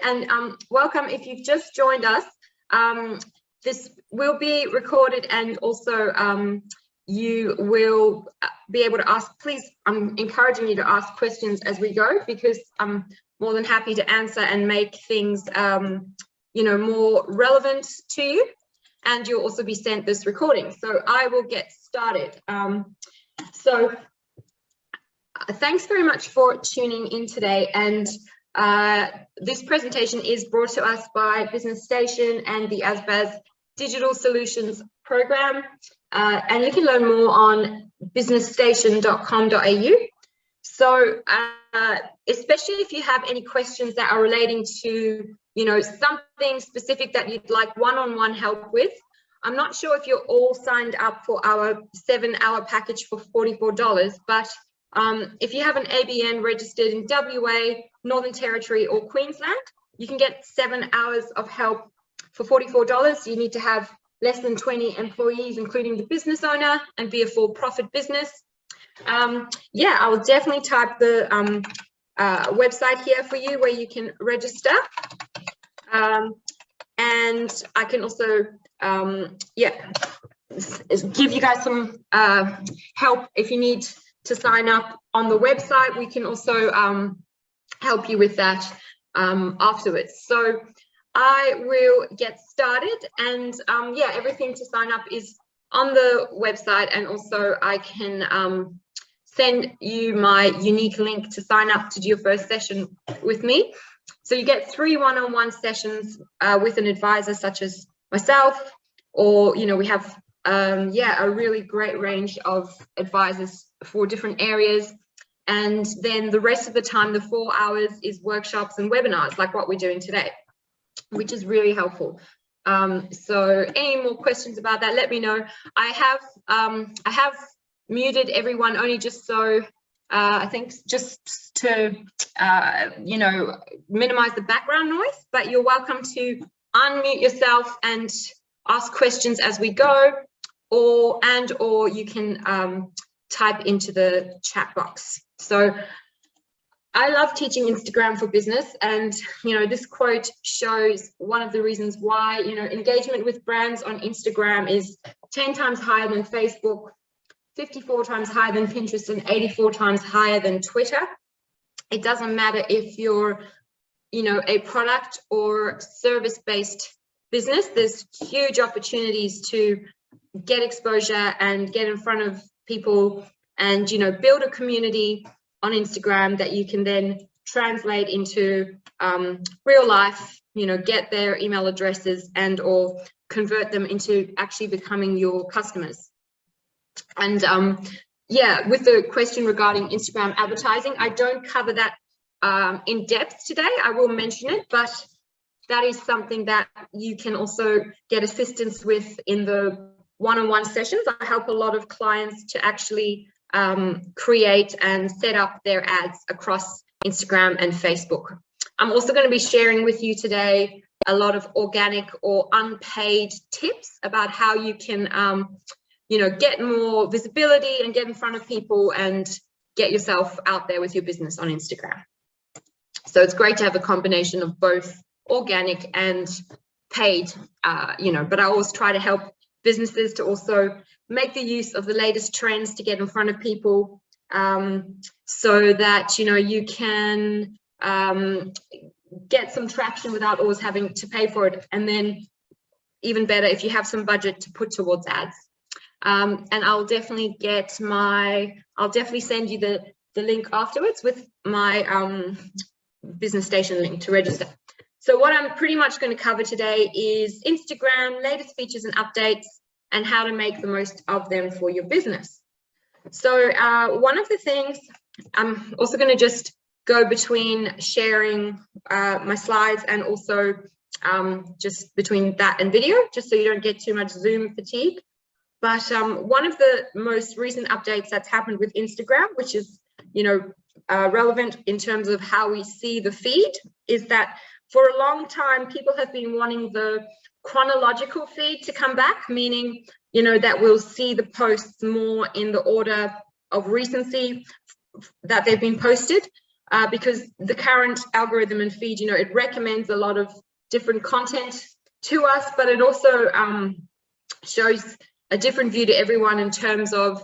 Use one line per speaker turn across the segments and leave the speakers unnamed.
And welcome if you've just joined us. This will be recorded, and also you will be able to ask, please, I'm encouraging you to ask questions as we go, because I'm more than happy to answer and make things more relevant to you. And you'll also be sent this recording. So I will get started. Thanks very much for tuning in today. And this presentation is brought to us by Business Station and the ASBAS Digital Solutions Program. And you can learn more on businessstation.com.au. So especially if you have any questions that are relating to, something specific that you'd like one-on-one help with. I'm not sure if you're all signed up for our 7-hour package for $44, but if you have an ABN registered in WA, Northern Territory or Queensland, you can get 7 hours of help for $44. You need to have less than 20 employees, including the business owner, and be a for-profit business. I will definitely type the website here for you where you can register. And I can also, give you guys some help if you need to sign up on the website. We can also help you with that afterwards. So I will get started, and everything to sign up is on the website, and also I can send you my unique link to sign up to do your first session with me. So you get 3 one-on-one sessions with an advisor such as myself, or we have a really great range of advisors for different areas. And then the rest of the time, the 4 hours, is workshops and webinars like what we're doing today, which is really helpful. So any more questions about that, let me know. I have muted everyone only just so I think just to minimize the background noise, but you're welcome to unmute yourself and ask questions as we go, or you can type into the chat box. So I love teaching Instagram for business, and this quote shows one of the reasons why engagement with brands on Instagram is 10 times higher than Facebook, 54 times higher than Pinterest, and 84 times higher than Twitter. It doesn't matter if you're a product or service-based business. There's huge opportunities to get exposure and get in front of people, and build a community on Instagram that you can then translate into real life, get their email addresses and or convert them into actually becoming your customers. And with the question regarding Instagram advertising, I don't cover that in depth today. I will mention it, but that is something that you can also get assistance with in the one-on-one sessions. I help a lot of clients to actually create and set up their ads across Instagram and Facebook. I'm also going to be sharing with you today a lot of organic or unpaid tips about how you can get more visibility and get in front of people and get yourself out there with your business on Instagram. So it's great to have a combination of both organic and paid, but I always try to help businesses to also make the use of the latest trends to get in front of people, so that you can get some traction without always having to pay for it, and then even better if you have some budget to put towards ads. And I'll definitely send you the link afterwards with my Business Station link to register. So what I'm pretty much going to cover today is Instagram, latest features and updates, and how to make the most of them for your business. So one of the things, I'm also going to just go between sharing my slides and also just between that and video, just so you don't get too much Zoom fatigue. But one of the most recent updates that's happened with Instagram, which is, relevant in terms of how we see the feed, is that for a long time, people have been wanting the chronological feed to come back, meaning, that we'll see the posts more in the order of recency that they've been posted. because the current algorithm and feed, it recommends a lot of different content to us, but it also shows a different view to everyone in terms of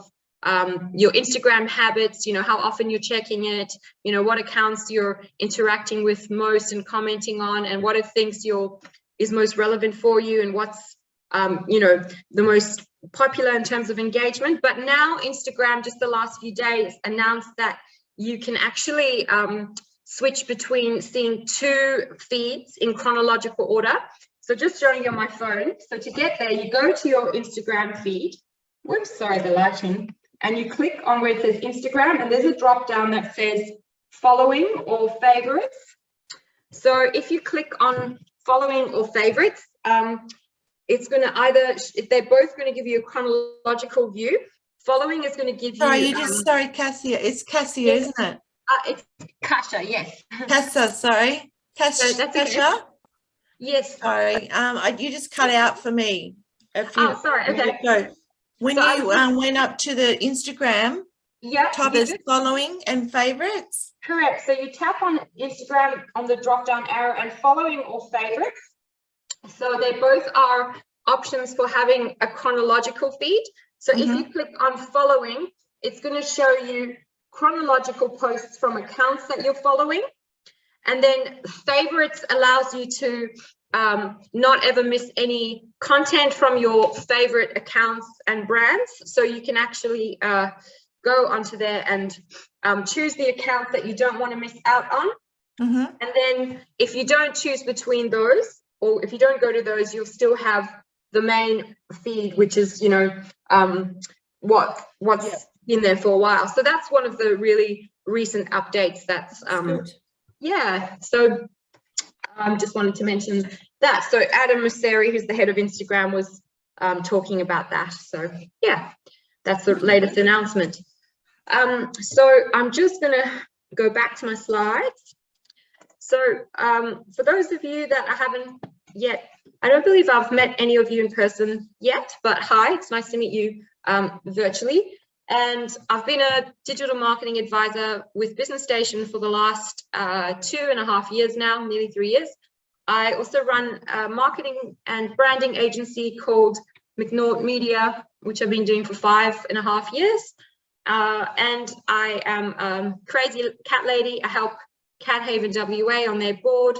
your Instagram habits, how often you're checking it, what accounts you're interacting with most and commenting on, and what it thinks is most relevant for you, and what's the most popular in terms of engagement. But now Instagram, just the last few days, announced that you can actually switch between seeing 2 feeds in chronological order. So just showing you on my phone. So to get there, you go to your Instagram feed. Whoops, sorry, the lighting. And you click on where it says Instagram, and there's a drop down that says following or favorites. So if you click on following or favorites, it's going to they're both going to give you a chronological view. Following is going to give you.
Sorry, Cassia. It's Cassia, yes. Isn't it?
It's Kasha, yes.
Kasha, sorry. Kasha.
Okay. Yes.
Sorry. You just cut out for me.
Sorry. Okay.
When you went up to the Instagram, top is following and favorites.
Correct. So you tap on Instagram on the drop down arrow and following or favorites. So they both are options for having a chronological feed. So if you click on following, it's going to show you chronological posts from accounts that you're following. And then favorites allows you to not ever miss any content from your favorite accounts and brands. So you can actually go onto there and choose the account that you don't want to miss out on. And then if you don't choose between those, or if you don't go to those, you'll still have the main feed, which is, what's been there for a while. So that's one of the really recent updates that's so just wanted to mention that. So Adam Mosseri, who's the head of Instagram, was talking about that. So yeah, that's the latest announcement. So I'm just gonna go back to my slides. So for those of you that I haven't yet, I don't believe I've met any of you in person yet, but hi, it's nice to meet you virtually. And I've been a digital marketing advisor with Business Station for the last 2.5 years now, nearly 3 years. I also run a marketing and branding agency called McNaught Media, which I've been doing for 5.5 years. And I am Crazy Cat Lady. I help Cat Haven WA on their board.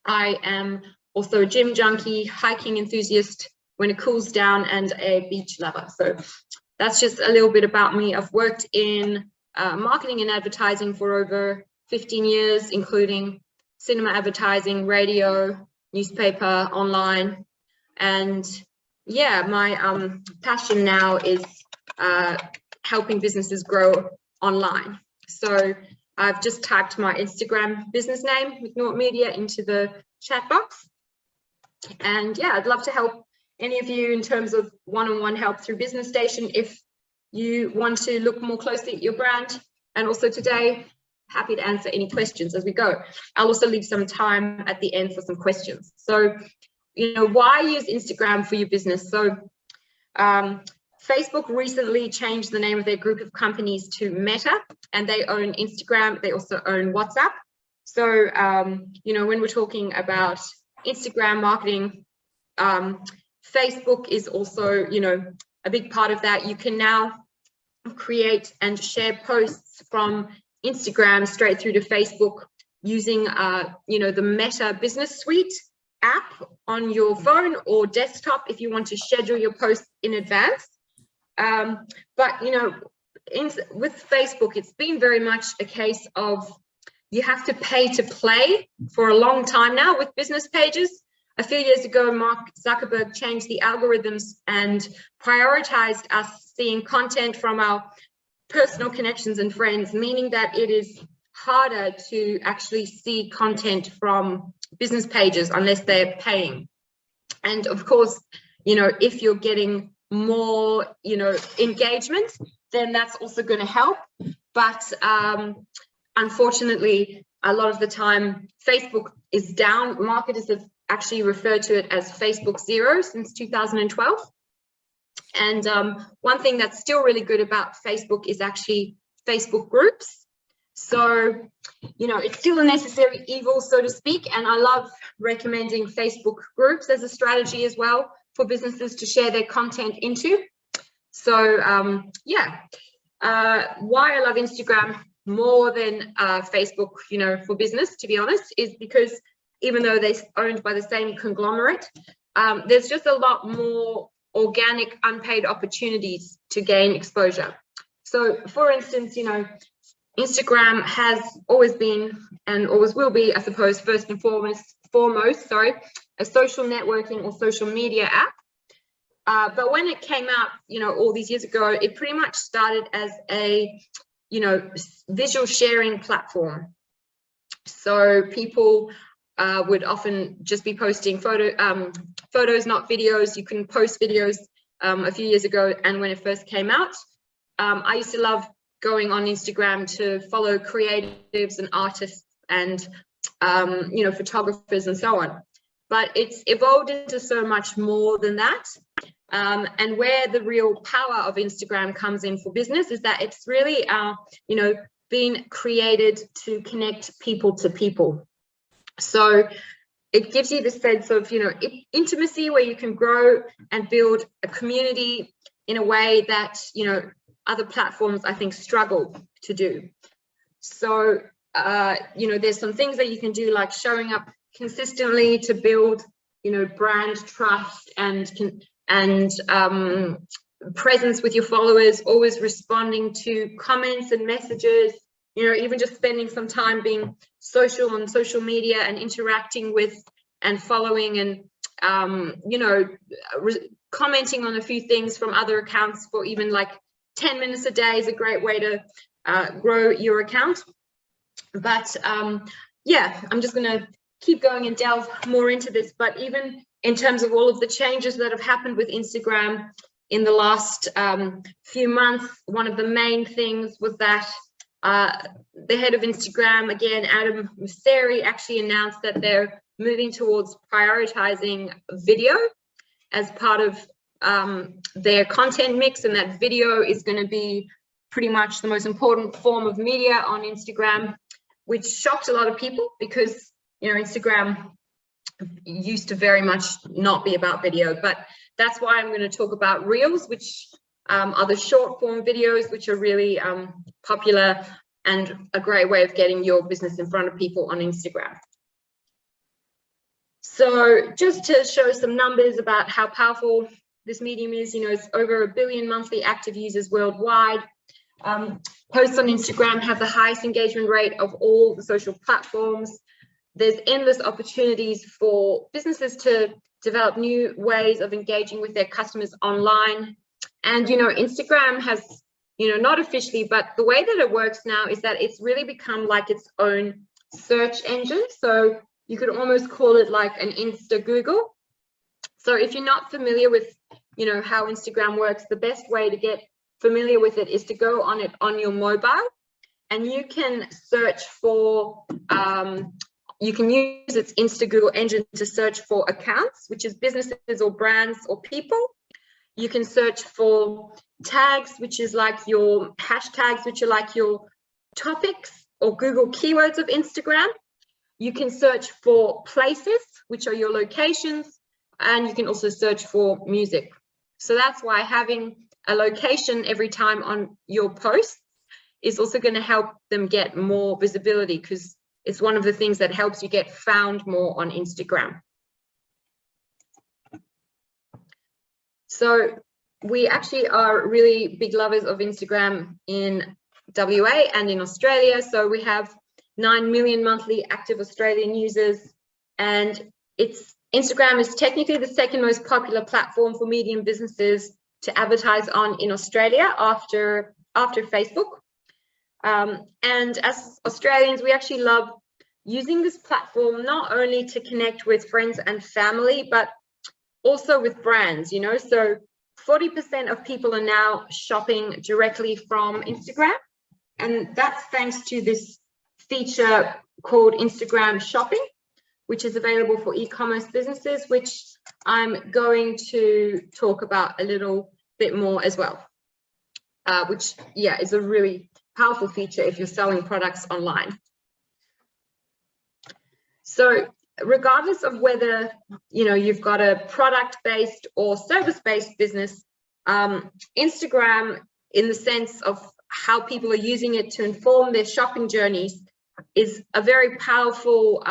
I am also a gym junkie, hiking enthusiast when it cools down, and a beach lover. So that's just a little bit about me. I've worked in marketing and advertising for over 15 years, including cinema advertising, radio, newspaper, online. And yeah, my passion now is helping businesses grow online. So I've just typed my Instagram business name, McNaught Media, into the chat box. And yeah, I'd love to help any of you in terms of one-on-one help through Business Station if you want to look more closely at your brand. And also today, happy to answer any questions as we go. I'll also leave some time at the end for some questions. So, why use Instagram for your business? So Facebook recently changed the name of their group of companies to Meta, and they own Instagram. They also own WhatsApp. So, when we're talking about Instagram marketing, Facebook is also, a big part of that. You can now create and share posts from Instagram straight through to Facebook using, the Meta Business Suite app on your phone or desktop if you want to schedule your posts in advance. But, with Facebook, it's been very much a case of you have to pay to play for a long time now with business pages. A few years ago, Mark Zuckerberg changed the algorithms and prioritized us seeing content from our personal connections and friends, meaning that it is harder to actually see content from business pages unless they're paying. And of course, if you're getting more, engagement, then that's also going to help. But unfortunately, a lot of the time, Facebook is down. Marketers have actually referred to it as Facebook Zero since 2012. And one thing that's still really good about Facebook is actually Facebook groups. So, you know, it's still a necessary evil, so to speak. And I love recommending Facebook groups as a strategy as well for businesses to share their content into. So, yeah, why I love Instagram more than Facebook, you know, for business, to be honest, is because even though they're owned by the same conglomerate, there's just a lot more organic, unpaid opportunities to gain exposure. So, for instance, you know, Instagram has always been and always will be, I suppose, first and foremost, a social networking or social media app. But when it came out, you know, all these years ago, it pretty much started as a, you know, visual sharing platform. So people would often just be posting photos, not videos. You couldn't post videos a few years ago, and when it first came out, I used to love going on Instagram to follow creatives and artists and you know, photographers and so on. But it's evolved into so much more than that. And where the real power of Instagram comes in for business is that it's really, you know, been created to connect people to people. So it gives you the sense of, you know, intimacy where you can grow and build a community in a way that, you know, other platforms, I think, struggle to do. So, you know, there's some things that you can do, like showing up consistently to build, you know, brand trust and presence with your followers, always responding to comments and messages, you know, even just spending some time being social on social media and interacting with and following and, you know, commenting on a few things from other accounts for even like 10 minutes a day is a great way to grow your account. But yeah, I'm just going to keep going and delve more into this. But even in terms of all of the changes that have happened with Instagram in the last few months, one of the main things was that the head of Instagram, again, Adam Mosseri, actually announced that they're moving towards prioritizing video as part of their content mix, and that video is going to be pretty much the most important form of media on Instagram, which shocked a lot of people because, you know, Instagram used to very much not be about video. But that's why I'm going to talk about Reels, which are the short form videos, which are really popular and a great way of getting your business in front of people on Instagram. So just to show some numbers about how powerful this medium is, you know, it's over 1 billion monthly active users worldwide. Posts on Instagram have the highest engagement rate of all the social platforms. There's endless opportunities for businesses to develop new ways of engaging with their customers online. And, you know, Instagram has, you know, not officially, but the way that it works now is that it's really become like its own search engine. So you could almost call it like an Insta Google. So if you're not familiar with, you know, how Instagram works, the best way to get familiar with it is to go on it on your mobile, and you can search for, you can use its Insta Google engine to search for accounts, which is businesses or brands or people. You can search for tags, which is like your hashtags, which are like your topics or Google keywords of Instagram. You can search for places, which are your locations, and you can also search for music. So that's why having a location every time on your posts is also going to help them get more visibility, because it's one of the things that helps you get found more on Instagram. So we actually are really big lovers of Instagram in WA and in Australia. So we have 9 million monthly active Australian users, and Instagram is technically the second most popular platform for medium businesses to advertise on in Australia after Facebook. And as Australians, we actually love using this platform not only to connect with friends and family, but also with brands, you know. So 40% of people are now shopping directly from Instagram, and that's thanks to this feature called Instagram Shopping, which is available for e-commerce businesses, which I'm going to talk about a little bit more as well, which, yeah, is a really powerful feature if you're selling products online. So regardless of whether, you've got a product-based or service-based business, Instagram, in the sense of how people are using it to inform their shopping journeys, is a very powerful,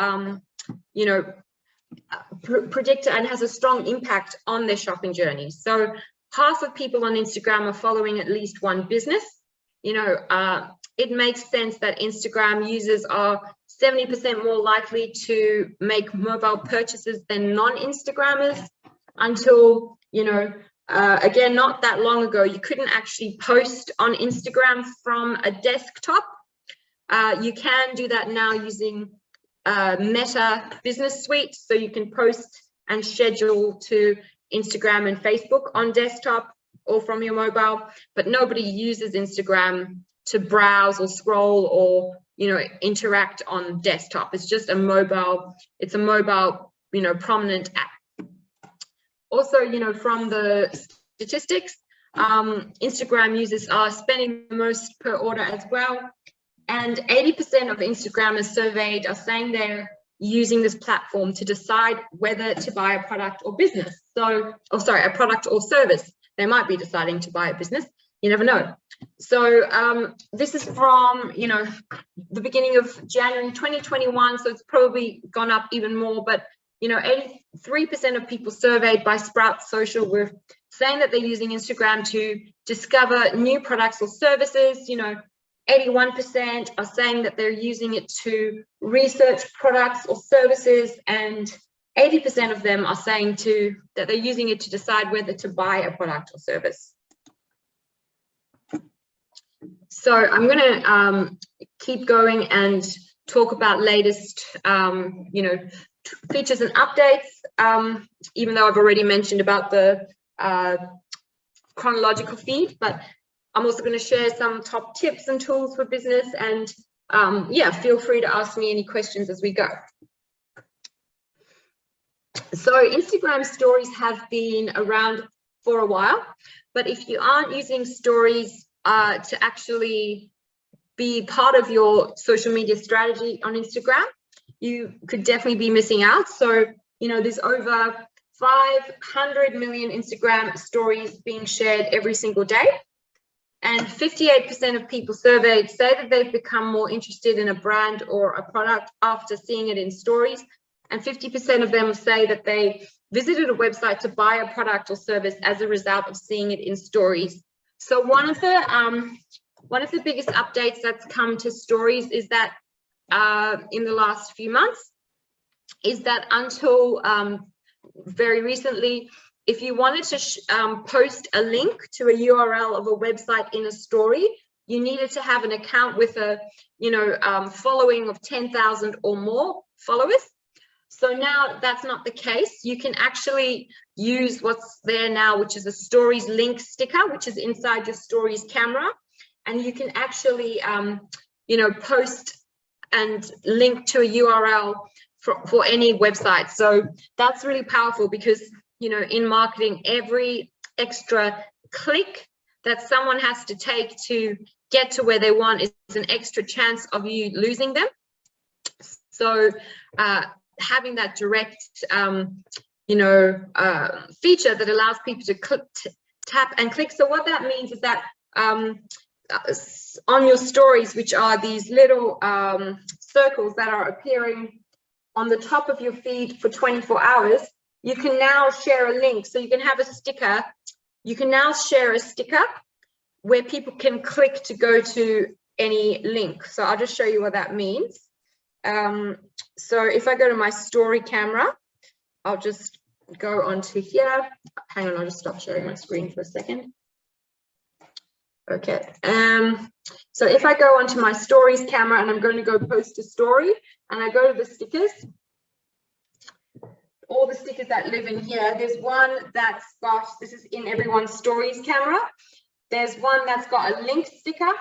predictor, and has a strong impact on their shopping journeys. So half of people on Instagram are following at least one business. It makes sense that Instagram users are 70% more likely to make mobile purchases than non-Instagrammers. Until, again, not that long ago, you couldn't actually post on Instagram from a desktop. You can do that now using Meta Business Suite. So you can post and schedule to Instagram and Facebook on desktop or from your mobile, but nobody uses Instagram to browse or scroll or, interact on desktop. It's just a mobile, prominent app. Also, from the statistics, Instagram users are spending the most per order as well. And 80% of Instagrammers surveyed are saying they're using this platform to decide whether to buy a product or business. A product or service. They might be deciding to buy a business. You never know. So this is from, the beginning of January 2021. So it's probably gone up even more. But, 83% of people surveyed by Sprout Social were saying that they're using Instagram to discover new products or services. 81% are saying that they're using it to research products or services, and 80% of them are saying that they're using it to decide whether to buy a product or service. So I'm going to keep going and talk about latest, features and updates, even though I've already mentioned about the chronological feed, but I'm also going to share some top tips and tools for business, and feel free to ask me any questions as we go. So Instagram stories have been around for a while, but if you aren't using stories to actually be part of your social media strategy on Instagram, you could definitely be missing out. So, there's over 500 million Instagram stories being shared every single day. And 58% of people surveyed say that they've become more interested in a brand or a product after seeing it in stories. And 50% of them say that they visited a website to buy a product or service as a result of seeing it in stories. So one of the biggest updates that's come to stories is that in the last few months, is that until very recently, if you wanted to post a link to a URL of a website in a story, you needed to have an account with a following of 10,000 or more followers. So now that's not the case. You can actually use what's there now, which is a stories link sticker, which is inside your stories camera, and you can actually post and link to a URL for any website. So that's really powerful because in marketing, every extra click that someone has to take to get to where they want is an extra chance of you losing them. So having that direct, feature that allows people to tap and click. So what that means is that on your stories, which are these little circles that are appearing on the top of your feed for 24 hours, you can now share a link. So you can have a sticker. You can now share a sticker where people can click to go to any link. So I'll just show you what that means. So if I go to my story camera, I'll just go onto here. Hang on, I'll just stop sharing my screen for a second. Okay. So if I go onto my stories camera and I'm going to go post a story and I go to the stickers, all the stickers that live in here, there's one that's got, this is in everyone's stories camera. There's one that's got a link sticker.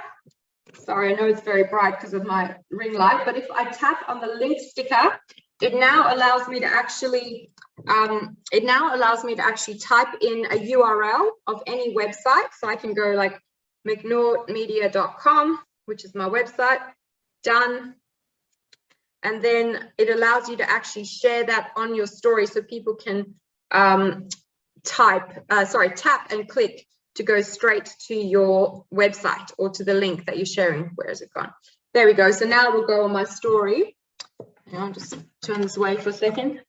Sorry, I know it's very bright because of my ring light, but if I tap on the link sticker, it now allows me to actually type in a URL of any website. So I can go like mcnaughmedia.com which is my website. Done. And then it allows you to actually share that on your story so people can tap and click to go straight to your website or to the link that you're sharing. Where has it gone? There we go. So now we'll go on my story. I'll just turn this away for a second.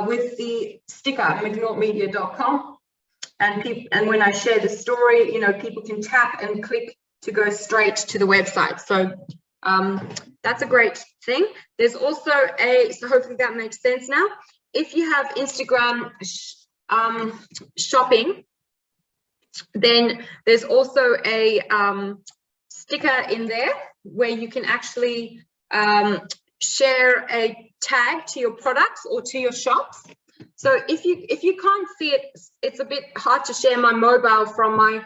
With the sticker, mcnaughtonmedia.com. And when I share the story, you know, people can tap and click to go straight to the website. So that's a great thing. There's also so hopefully that makes sense now. If you have Instagram shopping, then there's also a sticker in there where you can actually share a tag to your products or to your shops. So if you can't see it, it's a bit hard to share my mobile from my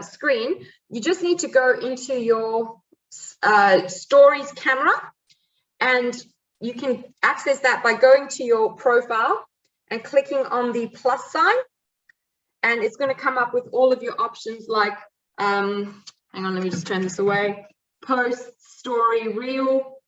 screen. You just need to go into your stories camera, and you can access that by going to your profile and clicking on the plus sign, and it's going to come up with all of your options like hang on, let me just turn this away. Post, story, reel.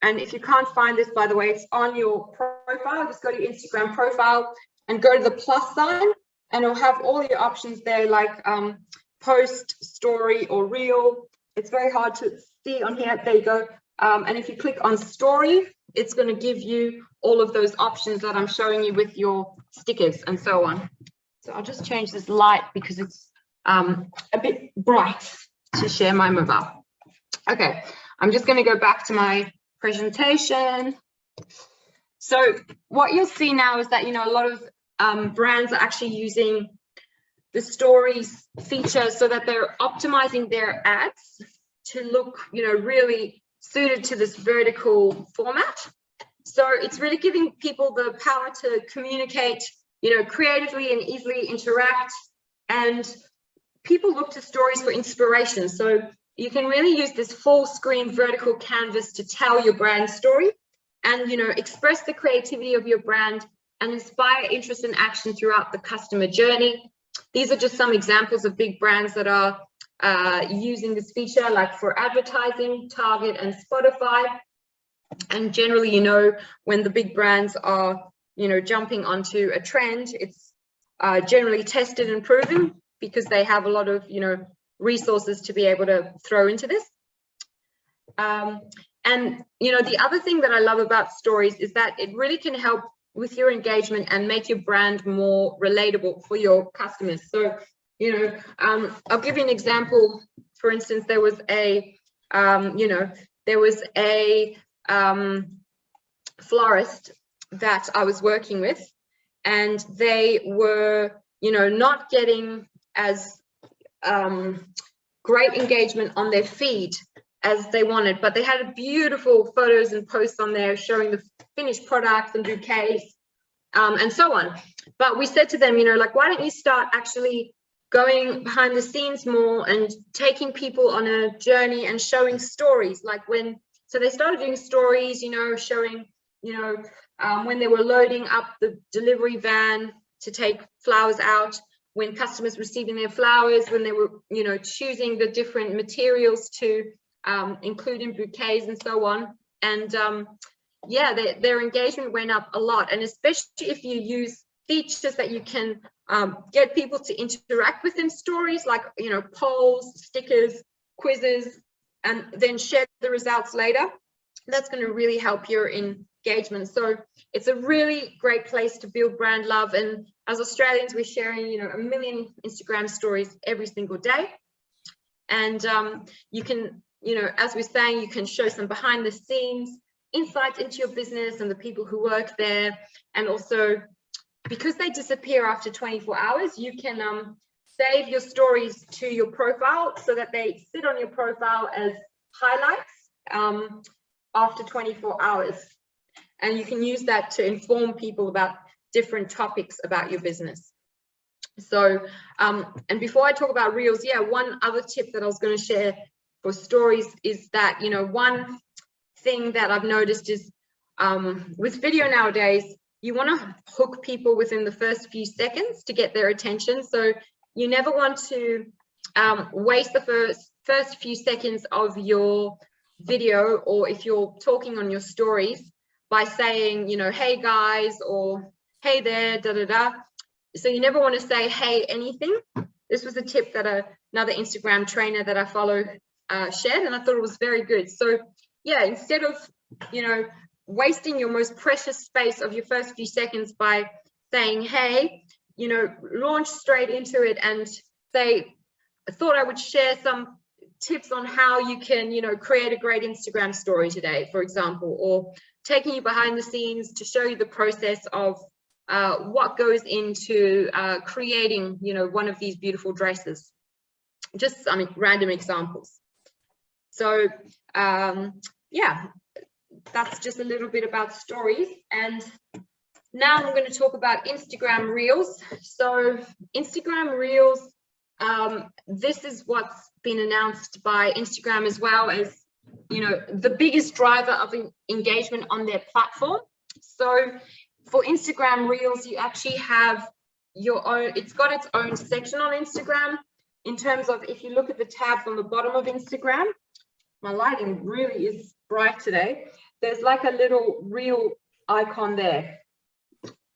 And if you can't find this, by the way, it's on your profile. Just go to your Instagram profile and go to the plus sign, and it'll have all your options there, like post, story, or reel. It's very hard to see on here. There you go. And if you click on story, it's going to give you all of those options that I'm showing you with your stickers and so on. So I'll just change this light because it's a bit bright to share my mobile. Okay, I'm just going to go back to my presentation. So what you'll see now is that, you know, a lot of brands are actually using the stories feature so that they're optimizing their ads to look, you know, really suited to this vertical format. So it's really giving people the power to communicate, you know, creatively and easily interact. And people look to stories for inspiration. So you can really use this full screen vertical canvas to tell your brand story and, you know, express the creativity of your brand and inspire interest and action throughout the customer journey. These are just some examples of big brands that are using this feature, like for advertising, Target and Spotify. And generally, you know, when the big brands are, you know, jumping onto a trend, it's generally tested and proven because they have a lot of, you know, resources to be able to throw into this. And, you know, the other thing that I love about stories is that it really can help with your engagement and make your brand more relatable for your customers. So, you know, I'll give you an example. For instance, there was a, you know, there was a florist that I was working with, and they were, you know, not getting as great engagement on their feed as they wanted, but they had beautiful photos and posts on there showing the finished products and bouquets and so on. But we said to them, you know, like, why don't you start actually going behind the scenes more and taking people on a journey and showing stories, like when, so they started doing stories, you know, showing, you know, when they were loading up the delivery van to take flowers out, when customers receiving their flowers, when they were, you know, choosing the different materials to include in bouquets and so on. And yeah, their engagement went up a lot. And especially if you use features that you can get people to interact with in stories, like, you know, polls, stickers, quizzes, and then share the results later, that's going to really help your engagement. So it's a really great place to build brand love. And as Australians, we're sharing, you know, 1 million Instagram stories every single day. And you can, you know, as we're saying, you can show some behind the scenes insights into your business and the people who work there. And also, because they disappear after 24 hours, you can save your stories to your profile so that they sit on your profile as highlights after 24 hours. And you can use that to inform people about different topics about your business. So, and before I talk about Reels, yeah, one other tip that I was going to share for stories is that, you know, one thing that I've noticed is with video nowadays, you want to hook people within the first few seconds to get their attention. So you never want to waste the first few seconds of your video, or if you're talking on your stories, by saying, you know, hey guys, or hey there, da da da. So you never want to say hey anything. This was a tip that another Instagram trainer that I follow shared, and I thought it was very good. So yeah, instead of, you know, wasting your most precious space of your first few seconds by saying hey, you know, launch straight into it and say, I thought I would share some tips on how you can, you know, create a great Instagram story today, for example, or taking you behind the scenes to show you the process of what goes into creating, you know, one of these beautiful dresses. Just, I mean, random examples. So yeah, that's just a little bit about stories. And now I'm going to talk about Instagram Reels. So Instagram Reels, this is what's been announced by Instagram as well as, you know, the biggest driver of engagement on their platform. So for Instagram Reels, you actually have your own, it's got its own section on Instagram in terms of, if you look at the tabs on the bottom of Instagram, my lighting really is bright today. There's like a little reel icon there.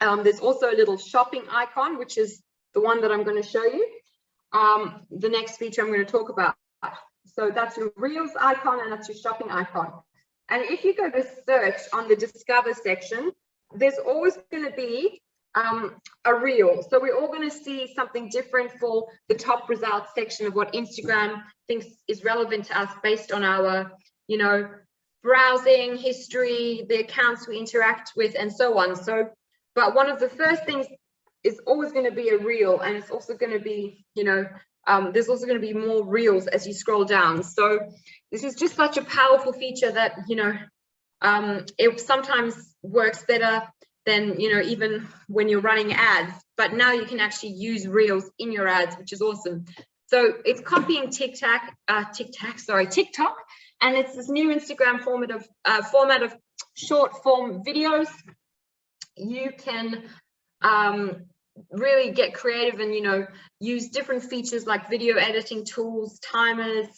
There's also a little shopping icon, which is the one that I'm going to show you. The next feature I'm going to talk about. So that's your Reels icon and that's your shopping icon. And if you go to search on the Discover section, there's always going to be a reel. So we're all going to see something different for the top results section of what Instagram thinks is relevant to us based on our, you know, browsing history, the accounts we interact with, and so on. So, but one of the first things is always going to be a reel, and it's also going to be, you know, there's also going to be more reels as you scroll down. So this is just such a powerful feature that, you know, it sometimes works better than, you know, even when you're running ads, but now you can actually use reels in your ads, which is awesome. So it's copying TikTok, and it's this new Instagram format of short form videos. You can really get creative and, you know, use different features like video editing tools, timers,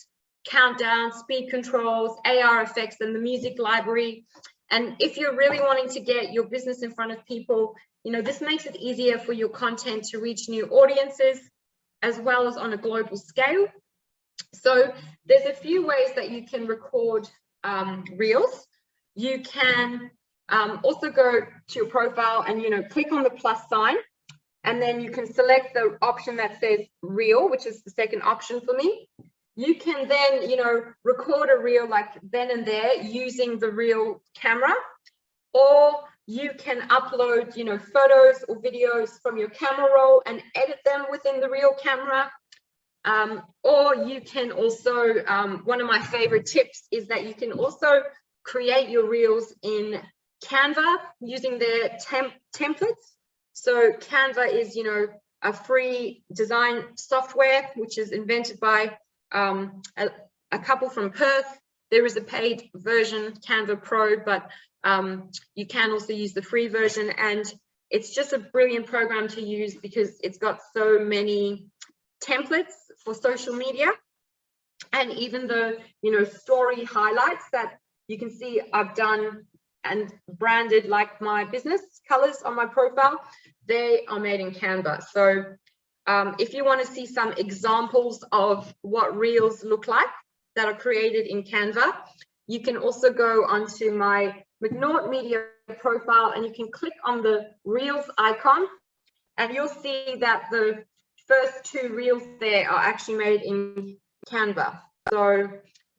countdown, speed controls, AR effects, and the music library. And if you're really wanting to get your business in front of people, you know, this makes it easier for your content to reach new audiences as well as on a global scale. So there's a few ways that you can record reels. You can also go to your profile and, you know, click on the plus sign, and then you can select the option that says reel, which is the second option for me. You can then, you know, record a reel like then and there using the reel camera, or you can upload, you know, photos or videos from your camera roll and edit them within the reel camera. Or you can also, one of my favorite tips is that you can also create your reels in Canva using their templates. So Canva is, you know, a free design software which is invented by a couple from Perth. There is a paid version, Canva Pro, but you can also use the free version, and it's just a brilliant program to use because it's got so many templates for social media, and even the, you know, story highlights that you can see I've done and branded like my business colors on my profile, they are made in Canva. So if you want to see some examples of what reels look like that are created in Canva, you can also go onto my McNaught Media profile and you can click on the reels icon, and you'll see that the first two reels there are actually made in Canva. So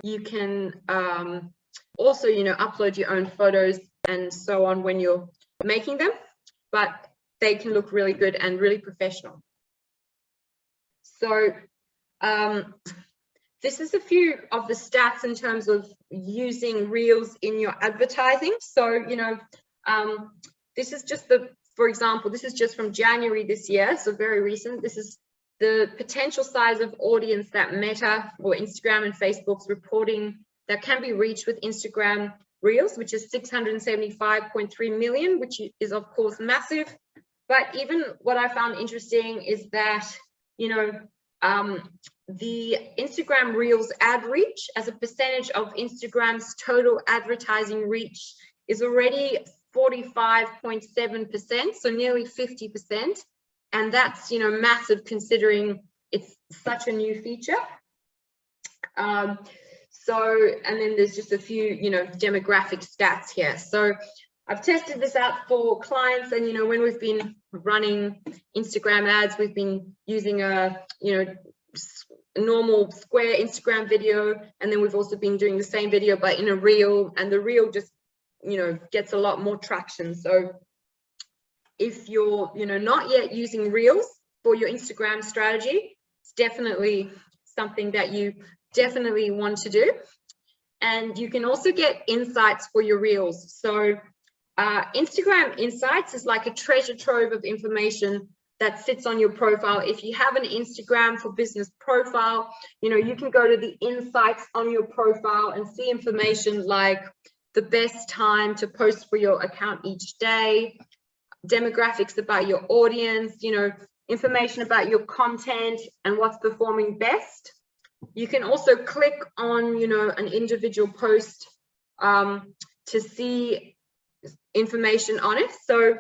you can also, you know, upload your own photos and so on when you're making them, but they can look really good and really professional. So this is a few of the stats in terms of using reels in your advertising. So, you know, this is just for example, this is just from January this year, so very recent. This is the potential size of audience that Meta or Instagram and Facebook's reporting that can be reached with Instagram Reels, which is 675.3 million, which is of course massive. But even what I found interesting is that, you know, the Instagram Reels ad reach as a percentage of Instagram's total advertising reach is already 45.7%, so nearly 50%. And that's, you know, massive considering it's such a new feature. And then there's just a few, you know, demographic stats here. So I've tested this out for clients, and, you know, when we've been running Instagram ads, we've been using a, you know, normal square Instagram video, and then we've also been doing the same video but in a reel, and the reel just, you know, gets a lot more traction. So if you're, you know, not yet using reels for your Instagram strategy, it's definitely something that you definitely want to do. And you can also get insights for your reels. So Instagram Insights is like a treasure trove of information that sits on your profile. If you have an Instagram for Business profile, you know, you can go to the insights on your profile and see information like the best time to post for your account each day, demographics about your audience, you know, information about your content and what's performing best. You can also click on, you know, an individual post to see information on it. So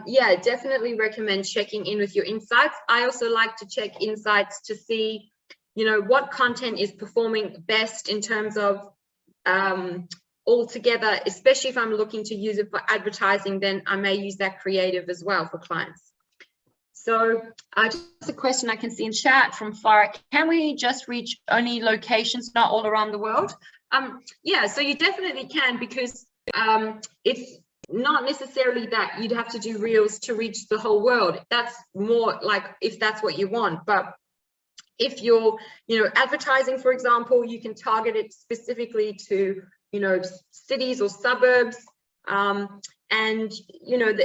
yeah, definitely recommend checking in with your insights. I also like to check insights to see, you know, what content is performing best in terms of altogether, especially if I'm looking to use it for advertising, then I may use that creative as well for clients. So just a question I can see in chat from Farah: can we just reach only locations, not all around the world? Yeah, so you definitely can, because it's not necessarily that you'd have to do reels to reach the whole world. That's more like if that's what you want. But if you're, you know, advertising, for example, you can target it specifically to, you know, cities or suburbs. And, you know,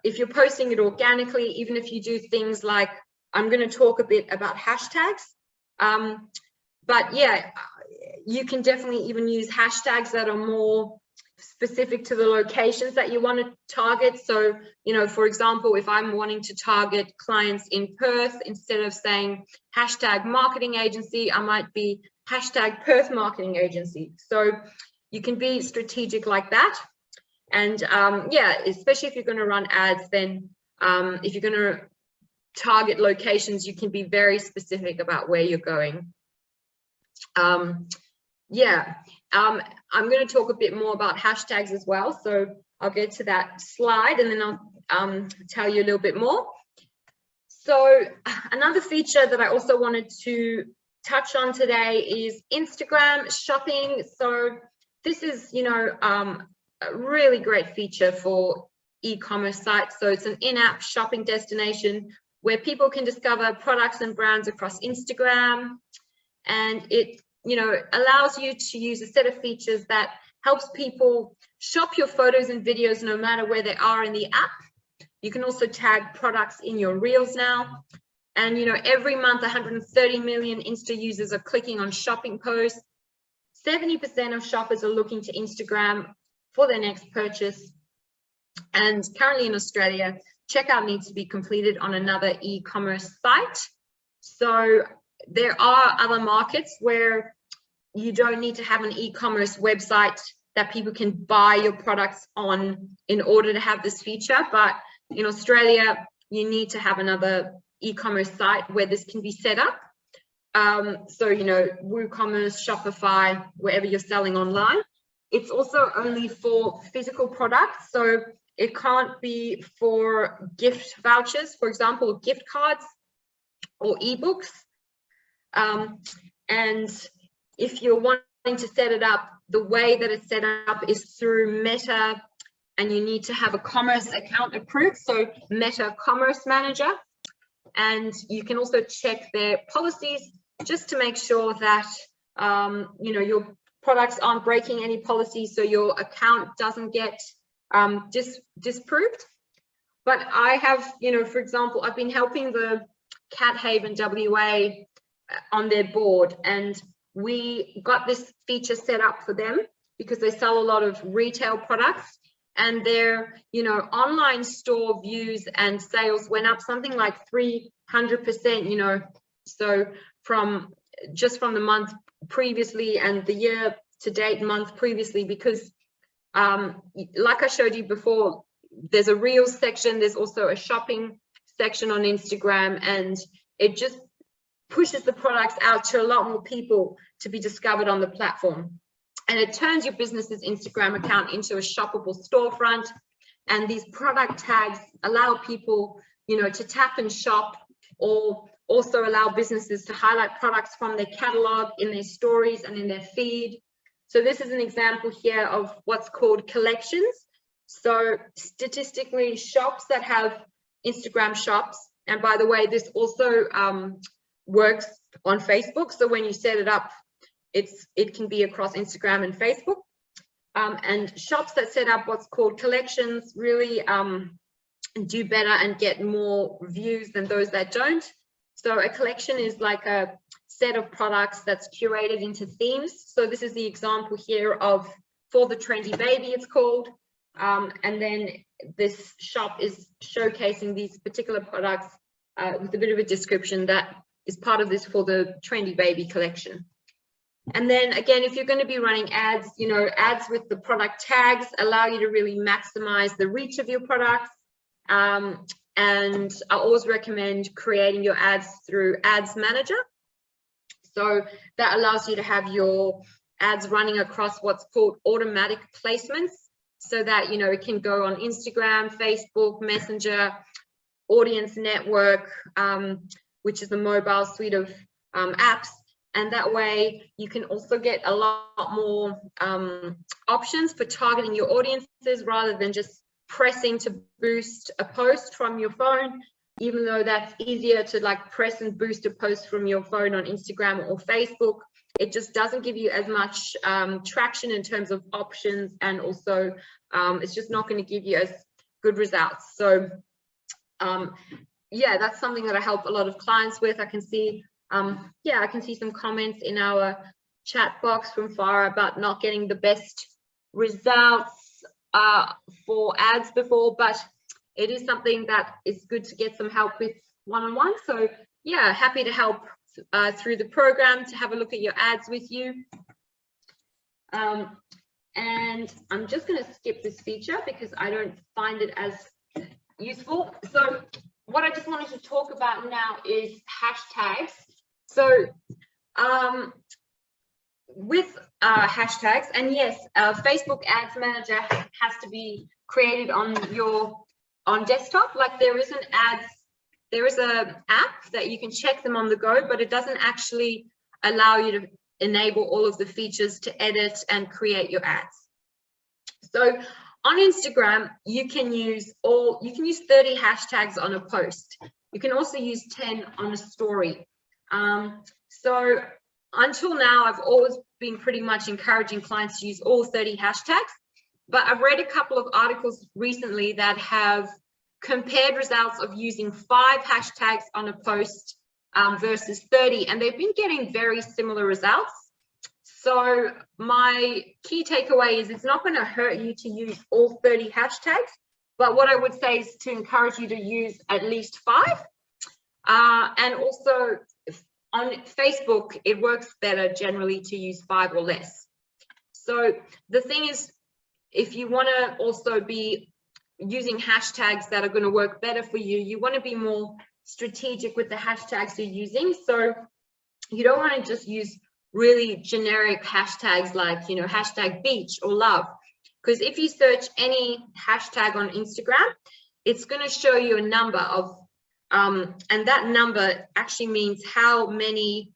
if you're posting it organically, even if you do things like, I'm going to talk a bit about hashtags. But yeah, you can definitely even use hashtags that are more specific to the locations that you want to target. So, you know, for example, if I'm wanting to target clients in Perth, instead of saying hashtag marketing agency, I might be hashtag Perth marketing agency. So you can be strategic like that. And yeah, especially if you're going to run ads, then if you're going to target locations, you can be very specific about where you're going. Yeah, I'm going to talk a bit more about hashtags as well. So I'll get to that slide and then I'll tell you a little bit more. So another feature that I also wanted to touch on today is Instagram shopping. So this is, you know, a really great feature for e-commerce sites. So it's an in-app shopping destination where people can discover products and brands across Instagram, and it, you know, allows you to use a set of features that helps people shop your photos and videos no matter where they are in the app. You can also tag products in your reels now. And, you know, every month, 130 million Insta users are clicking on shopping posts. 70% of shoppers are looking to Instagram for their next purchase. And currently in Australia, checkout needs to be completed on another e-commerce site. So there are other markets where you don't need to have an e-commerce website that people can buy your products on in order to have this feature. But in Australia, you need to have another e-commerce site where this can be set up. So, you know, WooCommerce, Shopify, wherever you're selling online. It's also only for physical products. So it can't be for gift vouchers, for example, gift cards or ebooks. And if you're wanting to set it up, the way that it's set up is through Meta, and you need to have a commerce account approved, so Meta Commerce Manager. And you can also check their policies just to make sure that you know, your products aren't breaking any policies, so your account doesn't get disproved. But I have, you know, for example, I've been helping the Cat Haven WA on their board, and we got this feature set up for them because they sell a lot of retail products, and their, you know, online store views and sales went up something like 300%, you know, so from the month previously and the year to date month previously, because like I showed you before, there's a Reels section, there's also a shopping section on Instagram, and it just pushes the products out to a lot more people to be discovered on the platform. And it turns your business's Instagram account into a shoppable storefront. And these product tags allow people, you know, to tap and shop, or also allow businesses to highlight products from their catalog in their stories and in their feed. So this is an example here of what's called collections. So statistically, shops that have Instagram shops, and by the way, this also works on Facebook. So when you set it up, it can be across Instagram and Facebook. And shops that set up what's called collections really do better and get more views than those that don't. So a collection is like a set of products that's curated into themes. So this is the example here of For the Trendy Baby, it's called. And then this shop is showcasing these particular products with a bit of a description that is part of this For the Trendy Baby collection. And then again, if you're going to be running ads, you know, ads with the product tags allow you to really maximize the reach of your products. And I always recommend creating your ads through Ads Manager. So that allows you to have your ads running across what's called automatic placements, so that, you know, it can go on Instagram, Facebook, Messenger, Audience Network, which is the mobile suite of apps. And that way you can also get a lot more options for targeting your audiences, rather than just pressing to boost a post from your phone, even though that's easier to like press and boost a post from your phone on Instagram or Facebook. It just doesn't give you as much traction in terms of options, and also it's just not going to give you as good results. So yeah, that's something that I help a lot of clients with. I can see I can see some comments in our chat box from Farah about not getting the best results for ads before, but it is something that is good to get some help with one-on-one. So yeah, happy to help through the program to have a look at your ads with you. And I'm just going to skip this feature because I don't find it as useful. So what I just wanted to talk about now is hashtags. So with hashtags, and yes, Facebook Ads Manager has to be created on desktop. Like there is an app that you can check them on the go, but it doesn't actually allow you to enable all of the features to edit and create your ads. So on Instagram, you can use 30 hashtags on a post. You can also use 10 on a story. So until now, I've always been pretty much encouraging clients to use all 30 hashtags, but I've read a couple of articles recently that have compared results of using 5 hashtags on a post versus 30, and they've been getting very similar results. So my key takeaway is it's not going to hurt you to use all 30 hashtags, but what I would say is to encourage you to use at least 5. And also on Facebook, it works better generally to use 5 or less. So the thing is, if you want to also be using hashtags that are going to work better for you, you want to be more strategic with the hashtags you're using. So you don't want to just use really generic hashtags like, you know, hashtag beach or love, because if you search any hashtag on Instagram, it's going to show you a number of and that number actually means how many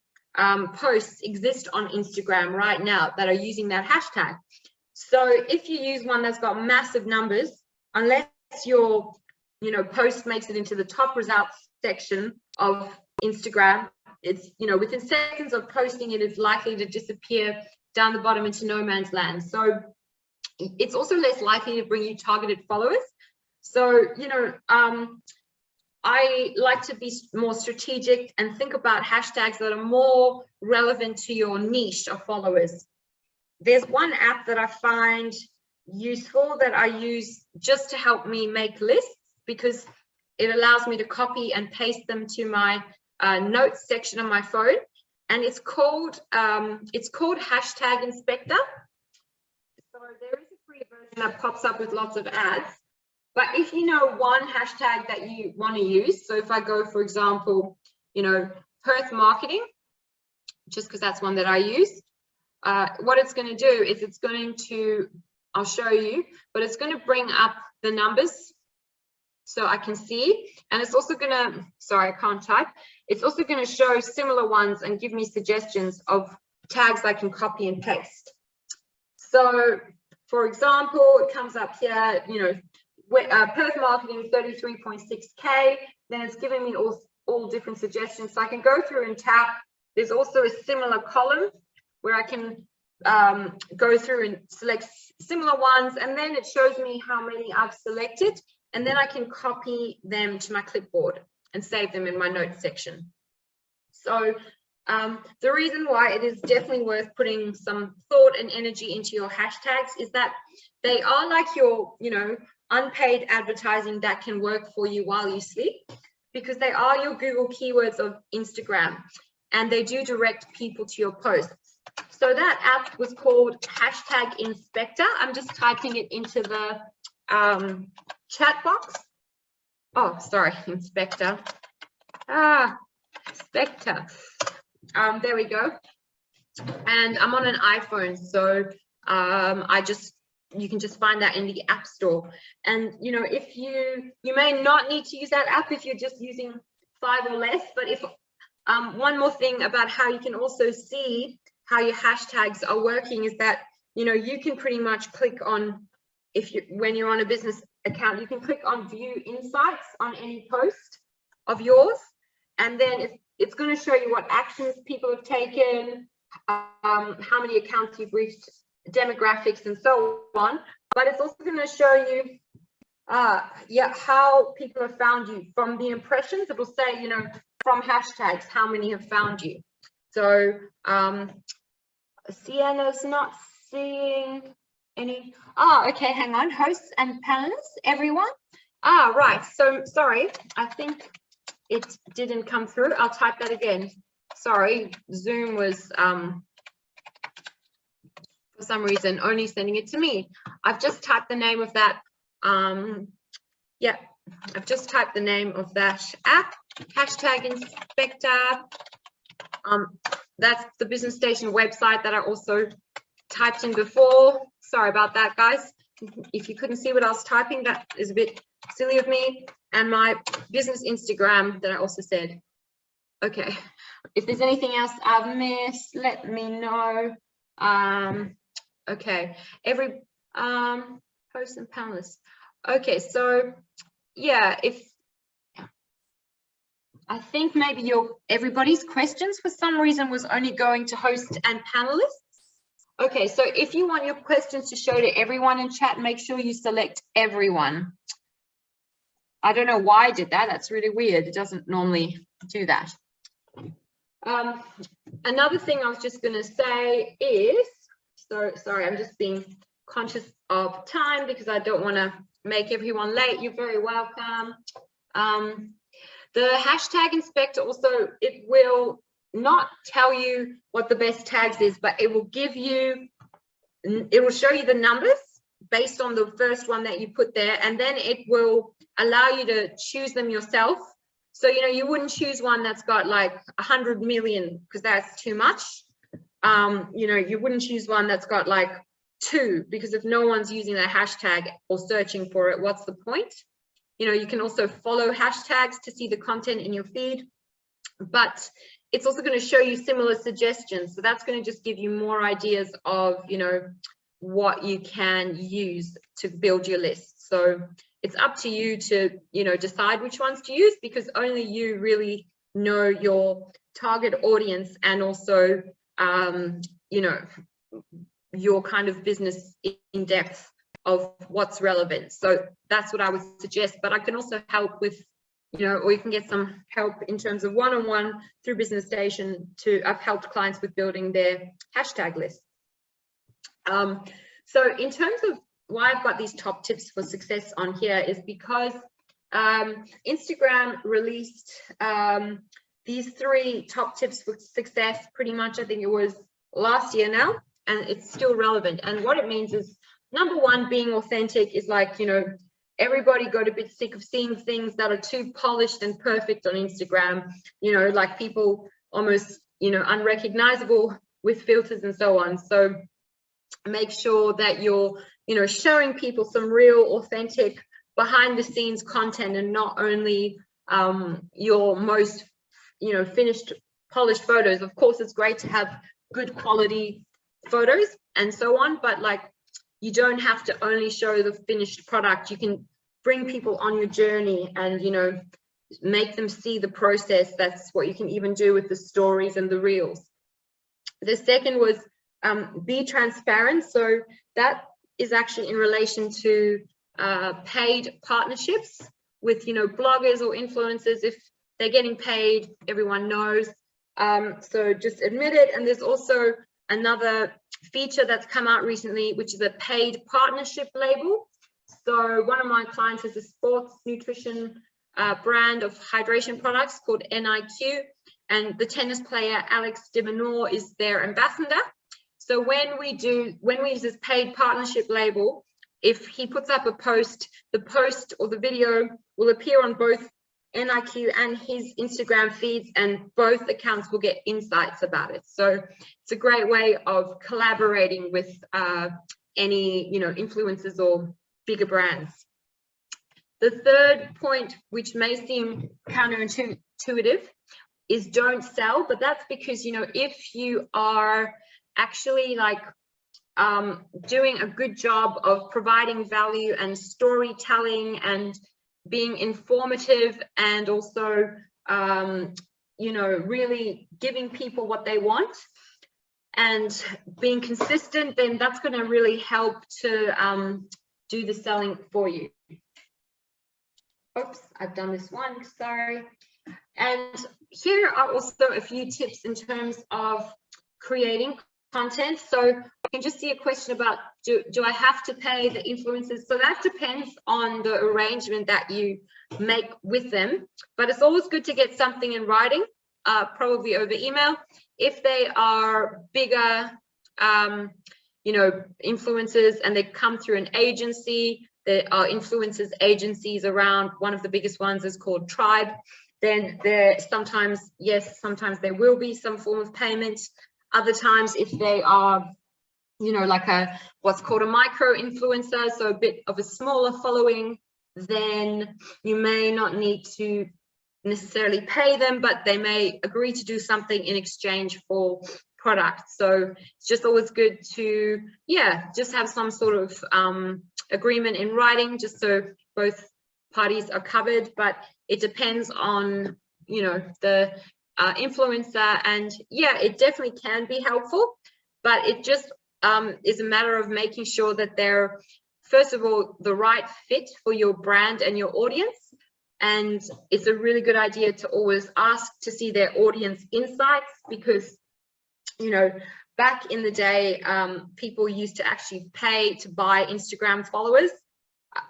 posts exist on Instagram right now that are using that hashtag. So if you use one that's got massive numbers, unless your post makes it into the top results section of Instagram, it's, within seconds of posting it, it's likely to disappear down the bottom into no man's land. So it's also less likely to bring you targeted followers. So, I like to be more strategic and think about hashtags that are more relevant to your niche of followers. There's one app that I find useful that I use just to help me make lists, because it allows me to copy and paste them to my notes section on my phone. And it's called Hashtag Inspector. So there is a free version that pops up with lots of ads. But if you know one hashtag that you want to use, so if I go, for example, you know, Perth marketing, just because that's one that I use, what it's going to do is it's going to, I'll show you, but it's going to bring up the numbers so I can see. And it's also going to, sorry, I can't type. It's also going to show similar ones and give me suggestions of tags I can copy and paste. So, for example, it comes up here, you know, Perth marketing 33.6K. Then it's giving me all different suggestions. So I can go through and tap. There's also a similar column where I can go through and select similar ones, and then it shows me how many I've selected, and then I can copy them to my clipboard and save them in my notes section. So the reason why it is definitely worth putting some thought and energy into your hashtags is that they are like your, you know, unpaid advertising that can work for you while you sleep, because they are your Google keywords of Instagram, and they do direct people to your posts. So that app was called Hashtag Inspector. I'm just typing it into the chat box. Oh, sorry, Inspector. Inspector. There we go. And I'm on an iPhone, so you can just find that in the App Store. And you know, if you may not need to use that app if you're just using 5 or less. But if one more thing about how you can also see how your hashtags are working is that, you know, you can pretty much click on, when you're on a business account, you can click on View Insights on any post of yours, and then it's going to show you what actions people have taken, how many accounts you've reached, demographics, and so on. But it's also going to show you how people have found you from the impressions. It will say, you know, from hashtags, how many have found you. So Sienna's not seeing any. Okay, hang on. Hosts and panelists, everyone. Right. So sorry, I think it didn't come through. I'll type that again. Sorry, Zoom was for some reason only sending it to me. I've just typed the name of that. Yeah, I've just typed the name of that app, Hashtag Inspector. That's the Business Station website that I also typed in before. Sorry about that, guys. If you couldn't see what I was typing, that is a bit silly of me. And my business Instagram that I also said. Okay, if there's anything else I've missed, let me know. Okay, every host and panelists. Okay, so yeah, I think maybe everybody's questions for some reason was only going to host and panelists. Okay, so if you want your questions to show to everyone in chat, make sure you select everyone. I don't know why I did that. That's really weird. It doesn't normally do that. Another thing I was just going to say is, so sorry, I'm just being conscious of time because I don't want to make everyone late. You're very welcome. The Hashtag Inspector also, it will not tell you what the best tags is, but it will give you, it will show you the numbers based on the first one that you put there, and then it will allow you to choose them yourself. So, you know, you wouldn't choose one that's got like 100 million because that's too much. You know, you wouldn't choose one that's got like 2, because if no one's using that hashtag or searching for it, what's the point? You know, you can also follow hashtags to see the content in your feed, but it's also going to show you similar suggestions. So that's going to just give you more ideas of, you know, what you can use to build your list. So it's up to you to, you know, decide which ones to use, because only you really know your target audience and also, you know, your kind of business in depth of what's relevant. So that's what I would suggest, but I can also help with, you know, or you can get some help in terms of one-on-one through Business Station I've helped clients with building their hashtag list. So in terms of why I've got these top tips for success on here is because Instagram released these 3 top tips for success pretty much, I think it was last year now, and it's still relevant. And what it means is, number 1, being authentic is like, you know, everybody got a bit sick of seeing things that are too polished and perfect on Instagram, you know, like people almost, you know, unrecognizable with filters and so on. So make sure that you're, you know, showing people some real authentic behind the scenes content, and not only your most, you know, finished polished photos. Of course, it's great to have good quality photos and so on, but like, you don't have to only show the finished product. You can bring people on your journey and, you know, make them see the process. That's what you can even do with the stories and the reels. The second was be transparent. So that is actually in relation to paid partnerships with, you know, bloggers or influencers. If they're getting paid, everyone knows. So just admit it. And there's also another feature that's come out recently, which is a paid partnership label. So one of my clients is a sports nutrition brand of hydration products called NIQ, and the tennis player Alex de Minaur is their ambassador. So when we use this paid partnership label, if he puts up a post, the post or the video will appear on both NIQ and his Instagram feeds, and both accounts will get insights about it. So it's a great way of collaborating with any, you know, influencers or bigger brands. The third point, which may seem counterintuitive, is don't sell. But that's because, you know, if you are actually like doing a good job of providing value and storytelling and being informative, and also you know, really giving people what they want and being consistent, then that's going to really help to do the selling for you. Oops, I've done this one, sorry. And here are also a few tips in terms of creating content. So you can just see a question about, do I have to pay the influencers? So that depends on the arrangement that you make with them, but it's always good to get something in writing, probably over email. If they are bigger, you know, influencers, and they come through an agency, there are influencers agencies around. One of the biggest ones is called Tribe. Then there sometimes, yes, sometimes there will be some form of payment. Other times, if they are, you know, like a what's called a micro influencer, so a bit of a smaller following, then you may not need to necessarily pay them, but they may agree to do something in exchange for products. So it's just always good to, yeah, just have some sort of agreement in writing, just so both parties are covered. But it depends on, you know, the influencer, and yeah, it definitely can be helpful, but it just is a matter of making sure that they're, first of all, the right fit for your brand and your audience. And it's a really good idea to always ask to see their audience insights, because, you know, back in the day, people used to actually pay to buy Instagram followers,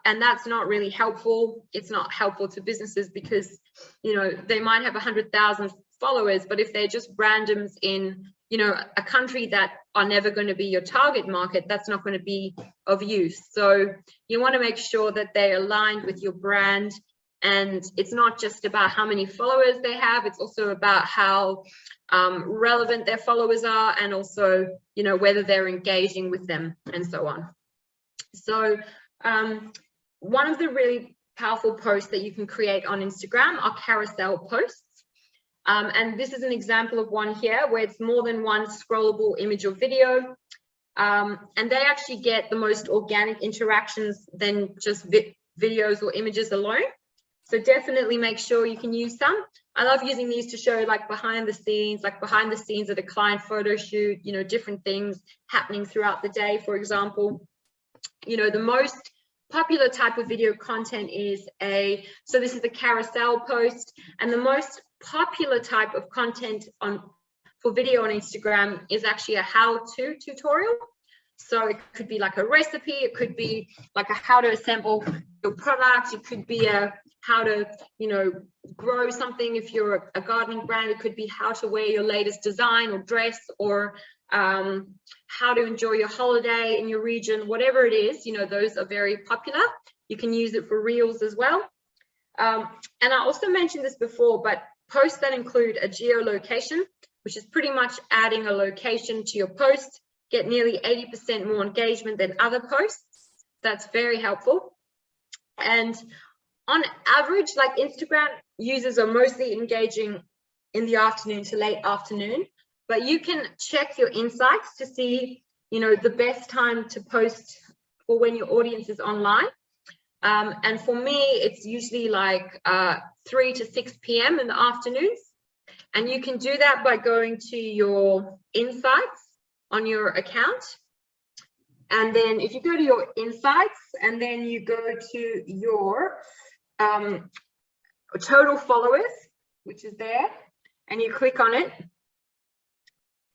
and that's not really helpful. It's not helpful to businesses because, you know, they might have 100,000 followers, but if they're just randoms in, you know, a country that are never going to be your target market, that's not going to be of use. So you want to make sure that they're aligned with your brand. And it's not just about how many followers they have, it's also about how relevant their followers are, and also, you know, whether they're engaging with them and so on. So one of the really powerful posts that you can create on Instagram are carousel posts. And this is an example of one here where it's more than one scrollable image or video. And they actually get the most organic interactions than just videos or images alone. So definitely make sure you can use some. I love using these to show like behind the scenes at a client photo shoot, you know, different things happening throughout the day, for example. You know, the most popular type of video content is so this is a carousel post, and the most popular type of content for video on Instagram is actually a how-to tutorial. So it could be like a recipe, it could be like a how to assemble your products, it could be a how to, you know, grow something if you're a gardening brand, it could be how to wear your latest design or dress, or how to enjoy your holiday in your region, whatever it is, you know, those are very popular. You can use it for reels as well. And I also mentioned this before, but posts that include a geolocation, which is pretty much adding a location to your post, get nearly 80% more engagement than other posts. That's very helpful. And on average, like Instagram users are mostly engaging in the afternoon to late afternoon, but you can check your insights to see, you know, the best time to post for when your audience is online. And for me, it's usually like 3 to 6 p.m. in the afternoons. And you can do that by going to your insights on your account. And then if you go to your insights and then you go to your total followers, which is there, and you click on it,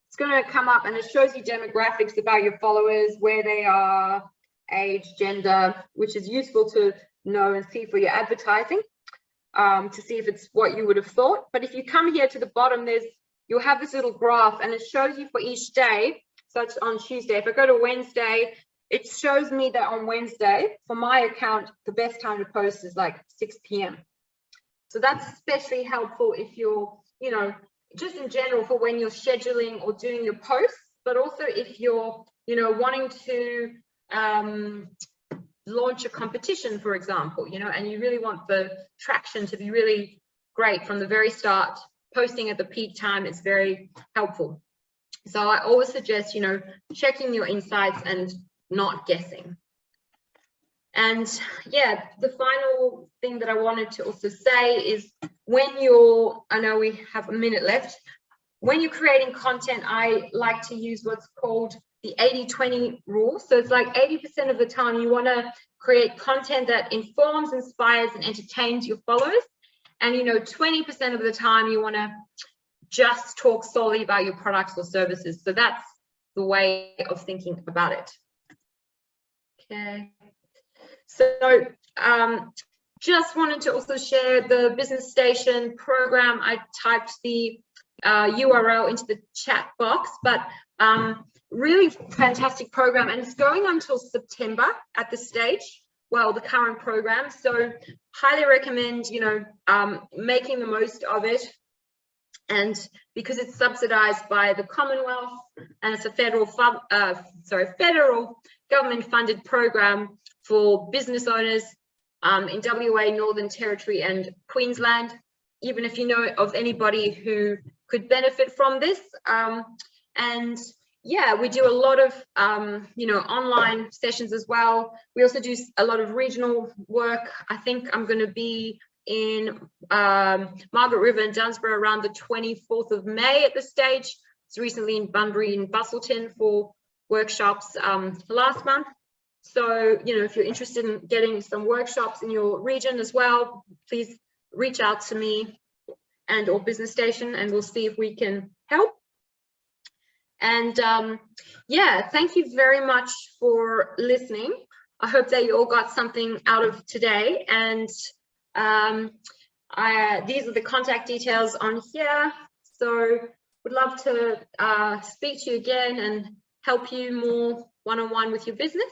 it's going to come up and it shows you demographics about your followers, where they are, age, gender, which is useful to know and see for your advertising, to see if it's what you would have thought. But if you come here to the bottom, you'll have this little graph and it shows you for each day. So it's on Tuesday. If I go to Wednesday, it shows me that on Wednesday, for my account, the best time to post is like 6 p.m. So that's especially helpful if you're, you know, just in general for when you're scheduling or doing your posts, but also if you're, you know, wanting to launch a competition, for example, you know, and you really want the traction to be really great from the very start. Posting at the peak time is very helpful. So I always suggest, you know, checking your insights and not guessing. And yeah, the final thing that I wanted to also say is when you're, I know we have a minute left, when you're creating content, I like to use what's called the 80-20 rule. So it's like 80% of the time you want to create content that informs, inspires, and entertains your followers. And, you know, 20% of the time you want to just talk solely about your products or services. So that's the way of thinking about it. Okay. So just wanted to also share the Business Station program. I typed the URL into the chat box, but really fantastic program, and it's going until September at this stage. Well, the current program. So highly recommend, you know, making the most of it. And because it's subsidized by the Commonwealth and it's a federal government funded program for business owners in WA, Northern Territory and Queensland. Even if you know of anybody who could benefit from this. And yeah, we do a lot of, you know, online sessions as well. We also do a lot of regional work. I think I'm going to be in Margaret River and Dunsborough around the 24th of May at this stage. It's recently in Bunbury and Busselton for workshops last month. So, you know, if you're interested in getting some workshops in your region as well, please reach out to me and or Business Station, and we'll see if we can help. And yeah, thank you very much for listening. I hope that you all got something out of today. And these are the contact details on here. So would love to speak to you again and help you more one-on-one with your business.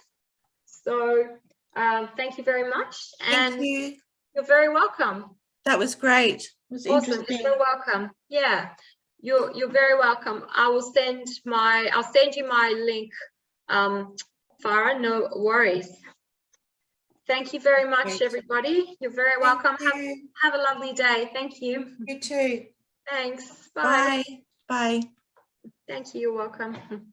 So thank you very much. And
thank you.
You're very welcome.
That was great. It was
awesome. You're so welcome. Yeah, you're very welcome. I'll send you my link, Farah. No worries. Thank you very much, great. Everybody. You're very welcome. Have a lovely day. Thank you.
You too.
Thanks. Bye.
Bye. Bye.
Thank you. You're welcome.